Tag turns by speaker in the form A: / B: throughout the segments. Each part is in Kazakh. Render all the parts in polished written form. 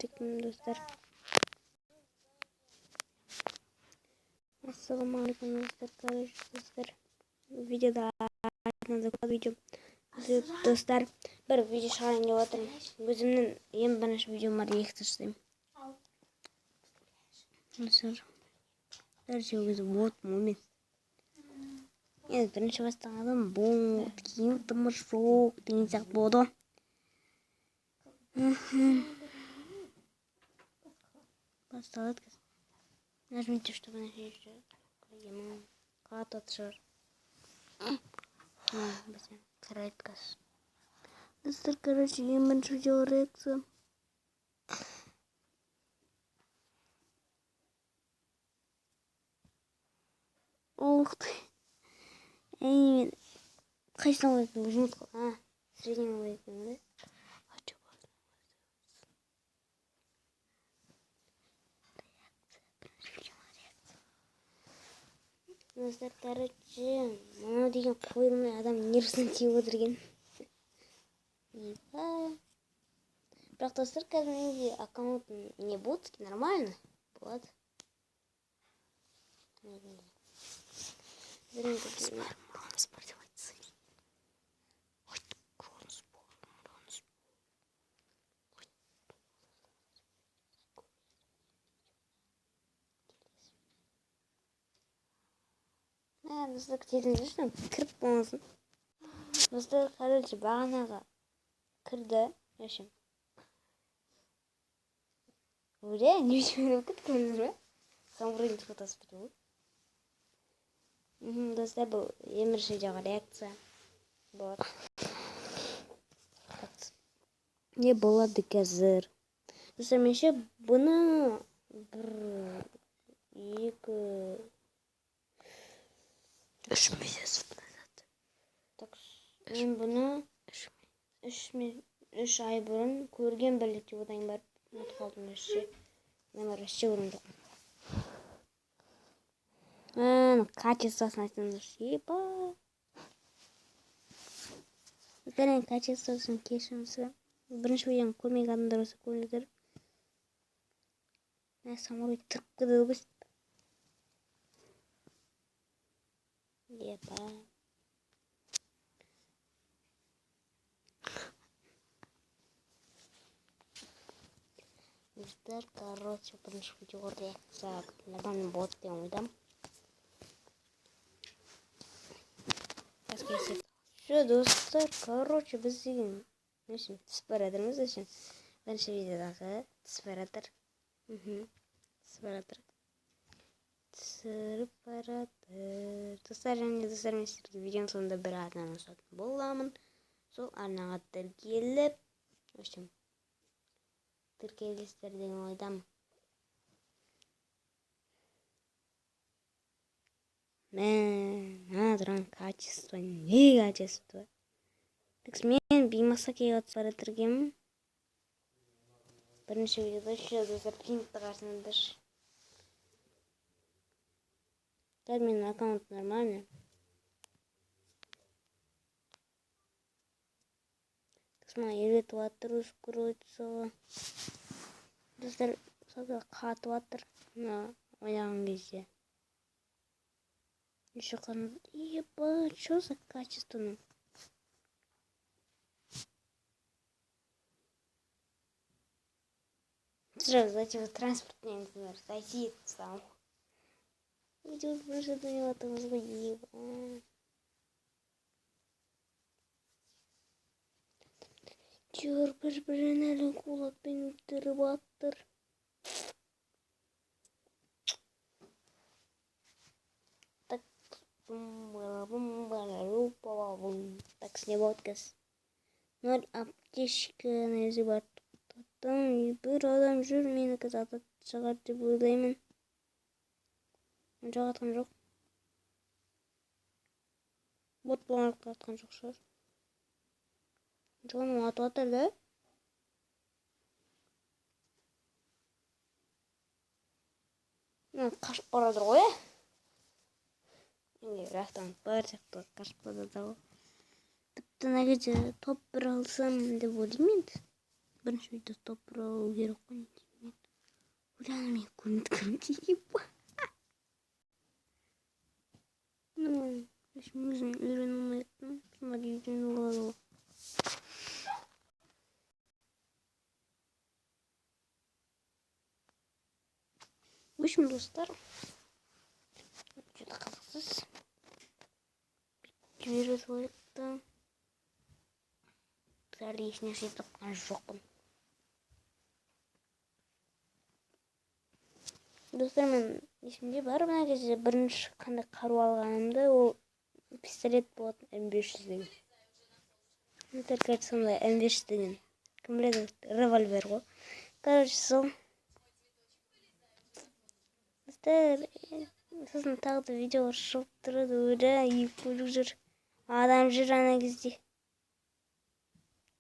A: Selamünaleyküm dostlar. Assalamualaikum dostlar. Videoda video dostlar. Bir video шығайын деп отырмын. Өзімнің ең бірінші видеом бар, екі таштаймын. Дәрше өзі бот момент. Енді бірінші бастағаным бот, кейін тымыр жоқ деген сияқты болды. Басталады. Нажмите, чтобы начать. Как отшар. Кратко. Достар, короче, я меньше делал реакцию. Ух ты. Эй, қайсыдан ойлайтын жұмысқа? Среднен ойлайтын, да? Достар, короче, мынау деген қойылмай адам нервісін тиіп отырген. Бірақ достар, қазір менде аккаунтым не ботский, нормально болады. Достар, күтетін жүрсің, кіріп болмасын. Достар, короче, бағанаға кірді. Өшім. Бля, не үшін өкіт көріңіз бе? Самұрайын фотосы біту. Достар, бұл емірші жағы реакция болады. Не болады қазір? Достар, менше бұны бір, екі... 3 месяц назад. Так, мен бұны 3 ай бұрын көрген бірлікте одан барып ұмытып қалдым. Вообще орындық. Качествосын айтыңызшы. Епа. Өткен качествосын кешіріңіз. Бірінші видеоны көрмеген адамдар болса көріңіздер. Самурай тұрып кірді біз. Епа. Достар, короче, бірінші видео реакция нормальный бот деп ойдам. Що, достар, короче, біз деген тіспарадырмыз үшін. Бірінші видеодағы тіспарадыр. Тіспарадыр. Достар, және достар, мен сіздерге видеоның соңында бір арнаны ұсатын боламын. Сол арнаға тіркеліп, тіркелесіздер деген ойдам. Тұрған качество, не качество? Мен беймақса кейгат тіспарадыргемін. Бірінші видеода үші достар принтті қарсыңыздар. Қазір менің аккаунт нормальный. Мына елетіп аттыр, ускройтса. Достар, сабы қатып аттыр. Ойнаған кезде. Еще қанат. Епа, что за качествоны? Сразу зайти в транспортный инженер. Зайти сам. Видео просто до него там звонил. Чёрт, бір-бірінәлі кулакпен үттіріп аттыр. Так, так, снебот кәс. 0 аптечка нәзі бар. Бір адам жүр, мені кәз атат шығар деп ойлаймын. Жоқ атқан жоқ. Бот болған атқан жоқ шығар. Жоғын атып атыр да. Қашып барадыр ғой. Енді рақтан бар сияқты қашып барадыр ғой. Тіпті нәгеде топ бір алсам деп ойлаймын енді. Бірінші видео топтырау керек қой. Ойланып мен көрініп кейіп. Өзім үйрене алмайтын. Бұлар үйрене алады ғой. В общем, достар, что-то қызықсыз. Жіберіп қойыпты. Бәрі ешнәрсе тапқан жоқпын. Достар, мен есімде бар мына кезде бірінші қандай қару алғанымды, ол пистолет болатын М500 деген. Короче, сондай М500 деген. Кім біледі, револьвер ғой. Короче, сол. Достар, сосын тағы да видео шығып тұрады, өре, екі көлік жүр. Адам жүр ана кезде.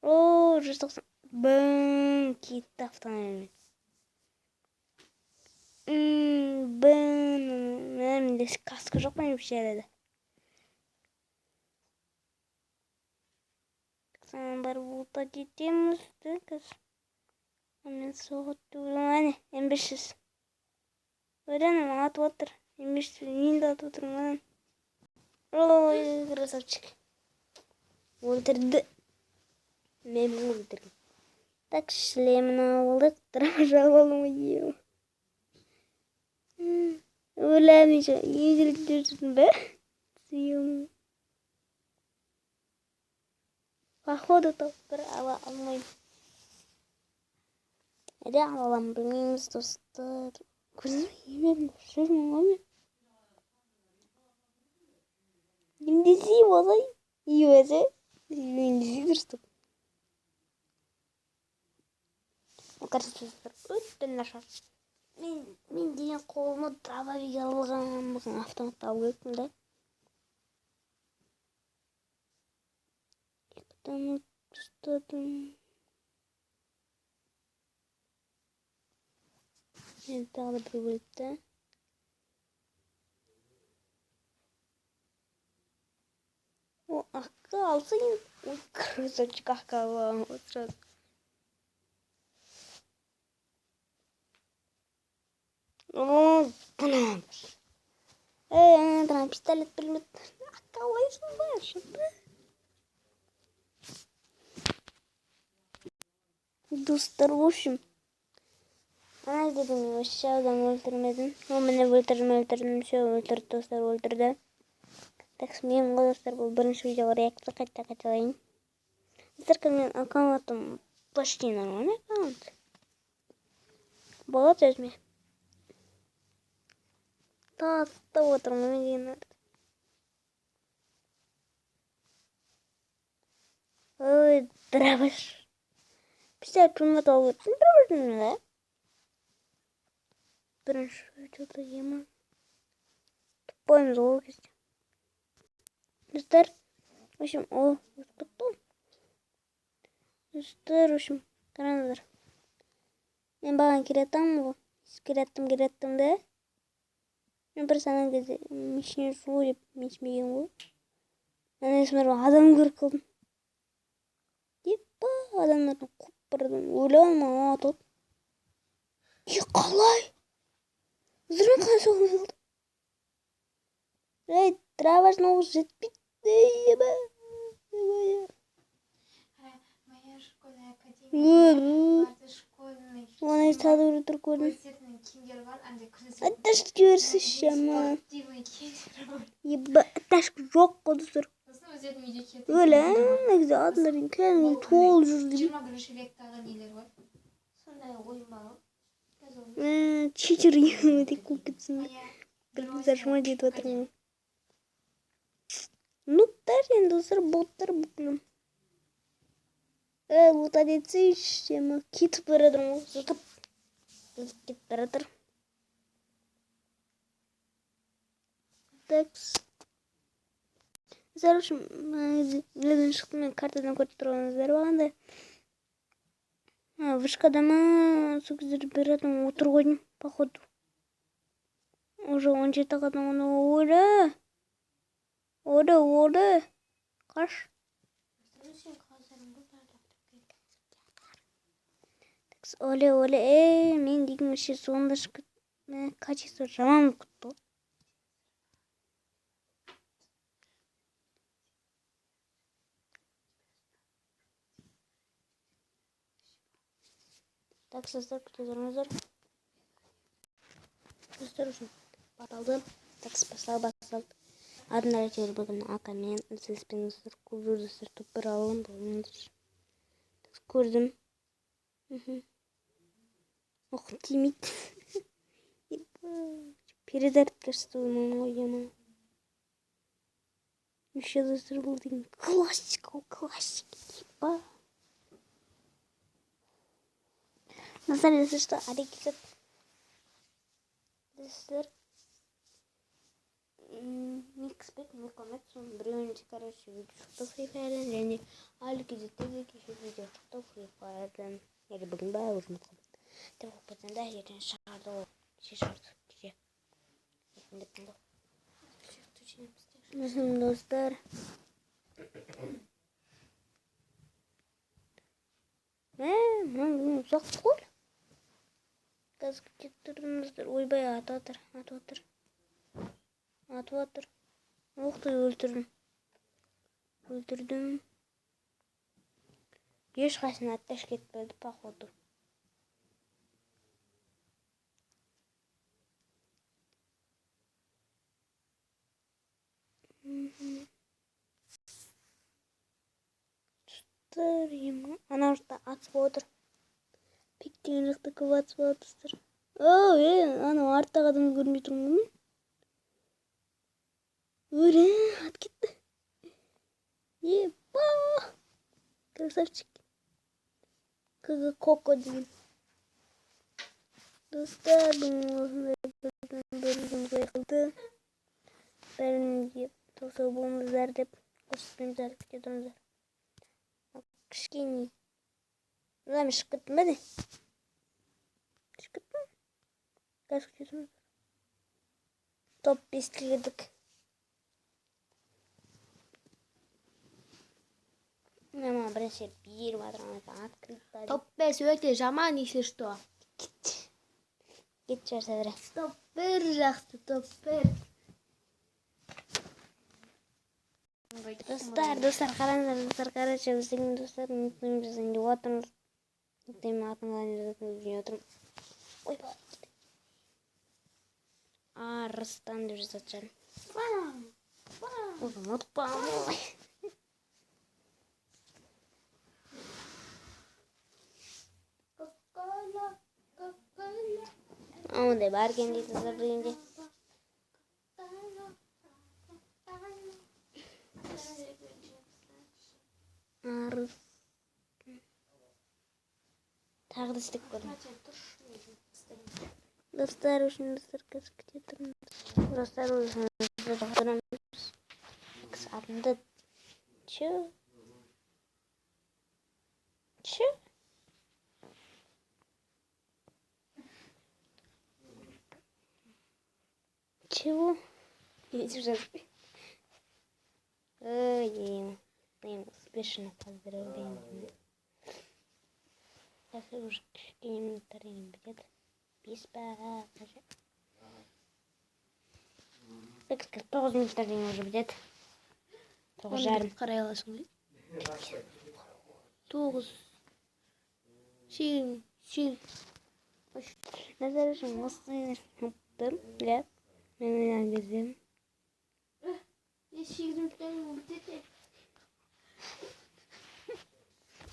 A: О, 190. Бын, кетті автомобиль. Бын, менде каска жоқ па вообще әлі. Бар бұлта кетеміз, дегіз. Мен соғытты өлімәне, М500. Өрене, атып отыр. М500 енді атып отыр маған. Ой, красавчик. Өлтірді. Мен өлтірдім. Так, шлемін алдық. Дражал алмайым. Өләмейші. Егіліп жүрсің бе? Сүйім. Походу топтыр ала алмайым. Әде алалам білмейміз, достар. Көрсің емем жүрмін ғой. Емдесі болай. Ебәсе. Емдесі дұрыстық. Қарсыздар өттен нашар. Мен деген қолыма дробовик алған. Бұған автоматты алып өттім да. Екітан ұстадым. Мен тағы да бір бөліпті. О, аққа алса ең. Ой, красавчик аққа алған отырады. О, бұнамыз. Ана пистолет білмет. Аққа алайсың ба, шықты. Достар, в общем. Ана дедім, вообще адам өлтірмедім. О, мені өлтірдім, все, өлтірді, достар, өлтірді. Так, мен ғой, достар, бұл бірінші видео реакция қайта қайталайын. Достар, мен аккаунтым почти нормальный аккаунт. Болады өзіме. Тастап отырмын деген әрді. Ой, дробаш. Пистолет пулемет алып өтсін, дробашын да? Бірінші видеода ема. Тупоймыз ол кезде. Достар, в общем, о, өтпіттім. Достар, в общем, қараңыздар. Мен баған кереттім ғой. Кереттім да. Мен бір сана кезде мешіне жу деп мешмеген ғой. Мен есімдер адам көріп қалдым. Еппа, адамдардың қоп бардым. Өлі атып. Қалай? Зырмен қай соғым қалды? Эй, траважын оғыз жетпейді. Еба.
B: Моя школьная академия.
A: Оны естады ұрытыр көрдім. Атташ көрсі шама. Еба, атташ жоқ қодысыр. Өлі, негізі адыларын кәдімгі тол жүрді.
B: 20 күріш вектағы нелер бар. Сондай ойын бағы.
A: Читер емеді көп кетсін. Бірімізді жыма жетіп отырмын. Нұттар енді достар, боттар бүкілім. Лута детсі шема кетіп барадырмын. Зұтып кетіп барадыр. Такс. Зар үшін, неден шықты мен картадан көріп тұрғаныздар бағанда. Вышкада ма, сол кездер бір адам отыр қойдым, походу. Уже 17 қадам оны өлі. Оды. Қаш. Оле оле мен деген вообще сонда шығып качество жаман болып кетті ғой. Так, сіздер күте тұрыңыздар. Сіздер үшін баталды. Так, басталды. Адын әртер бүгін акамен сізбеніздер көп жүрдістер топ бір алым болыңыздар. Көрдім. Ох, тимит. Передатчествуем ой, еще достар был деген классика. На самом деле, что әрекет достар микспек мекомет соның біреуінде короче видео шықты Free Fire'дан және әлі кезектерде кеше видео шықты Free Fire'дан или бүгін ба уже ұмытып деп оқып да ертең шығарды ол кеше шығарды кеше достар ұзақ қой қазір кетіп тұрмыздар ойбай атып жатыр оқтай өлтірдім ешқайсына атташ кетпеді походу. Ана жақта атып отыр. Пиктеген жақта көп атып отыр. Ана арттағы адамды көрмей тұрмын ғой. Өлі, ат кетті. Епа! Красавчик. Коко деген. Достар, бөлігіміз аяқылды. Бәрінде тоқсау болыңыздар деп қосыппеміздар күте тұрыңыздар. Кішкене. Мына шығып кеттім бе де? Шығып кеттім. Қазір күте тұрыңыздар. Топ 5-ке кірдік. Мама бірінші беріп жатырмын. Открыто.
B: Топ 5 өте жаман, если что.
A: Кет жарса бірі.
B: Топ 1 жақсы, топ 1.
A: Достар, қараңыздар, короче, біздің достар, мүмкін біздің де отырмыз. Мүмкін атыңғаны жүрген отырмын. Ой, болады. Арыстан деп жазатжан. Ұмытпам ой. Ондай бар екен дейді достар дегенде. Арыс. Тағы да істеп көрдім. Достар үшін достар қазір күте тұрмыз. Достар үшін тұрмыз. Атымды чу. Чего? Ой, успешно поздравляем. Сейчас уже какие минуты не будет. Беспа. Так сказать, 9 минуттар уже будет. 9 жарым.
B: Қарай аласың ғой. 9. 8.
A: Назар үшін осы ұмыттым. Ja. Мен ойнаған кезде.
B: 8 минуттан бітеді.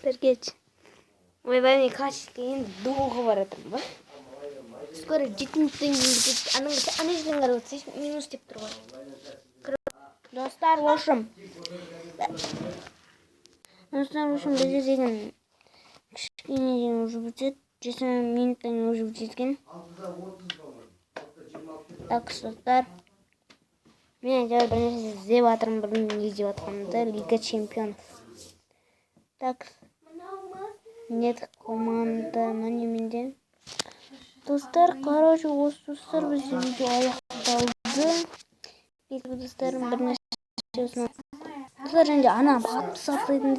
A: Біргеч. Ойбай, мен качество енді долго баратырмын ба?
B: Скоро 7 минуттан бітеді. Ана жерден қарап отырсайшы, минус деп тұр ғой.
A: Достар, в общем, бізде деген кішкене деген уже бітеді. 7 минуттан уже бітеткен. Так, достар, мен әйтеуір бірнәрсе іздеп жатырмын, білмеймін не іздеп жатқанымды. Лига чемпионов. Так, нет команда менде. Достар, короче, осы достар бізде видео аяқталды. Екі достарым бірнәрсе осыны. Достар, және ана батып сатылайтын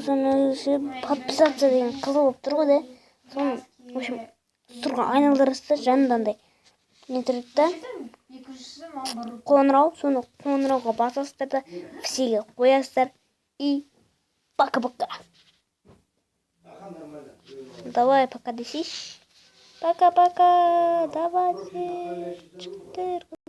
A: сосын подписаться деген қызыл болып тұр ғой да. Соны, в общем, тұрған айналдырасыз да жанында андай не тұрады да. Қоңырау, соны қоңырауға басасыздар да всеге қоясыздар. И пока-пока. Давай пока десейші. Пока-пока. Давайте.